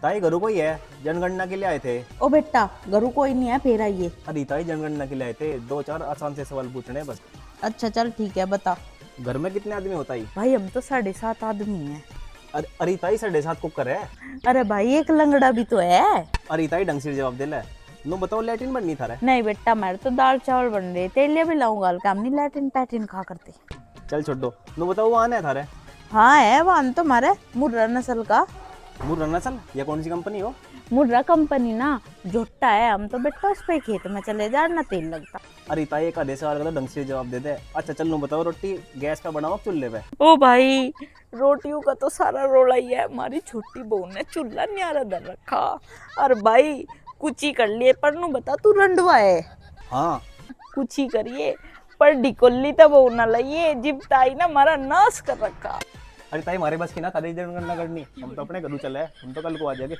ताई घरों कोई है, जनगणना के लिए आए थे। ओ बेटा घरू कोई नहीं है, फिर आइए। अरे ताई जनगणना के लिए आए थे, दो चार आसान से सवाल पूछने हैं बस। अच्छा चल ठीक है, बता। घर में कितने आदमी होता ही? भाई हम तो 7.5 आदमी हैं। अरे ताई 7.5 कुकर है। अरे भाई एक लंगड़ा भी तो है। अरे ताई ढंग से जवाब दे ले। नो बताओ लैट्रिन बननी था रे। नहीं बेटा हमारे तो दाल चावल बन रहे, तेरे लिए भी लाऊंगा, हल्का हम नहीं लैट्रिन पैट्रिन खा करते। चल छोड़ो। नो बताओ वो आना है था रे। हाँ है वाहन तो हमारे मुर्रा नस्ल का। मुर्रा नस्ल? ये कौन सी कंपनी हो? मुर्रा कंपनी ना, झोटा है, हम तो बेटा उस पे खेत में चले जा ना तेल लगता। अरे ताई एक आधे सवाल का तो ढंग से जवाब दे दे। अच्छा चल नो बताओ रोटी गैस पे बनाओ चूल्हे पे? ओ भाई रोटियों का तो सारा रोला ही है, हमारी छोटी बहू ने चूल्हा न्यारा धर रखा। और भाई कुछ ही कर लिए, पर नू बता तू रंडवा है। हाँ। कुछ ही करिए पर डिकोली तो बहू ना लइए, जिपताई ना हमारा नाश कर रखा। अरे ताई हमारे बस की ना था जनगणना करनी, हम तो अपने घर चले हैं, हम तो कल को आ जाएंगे।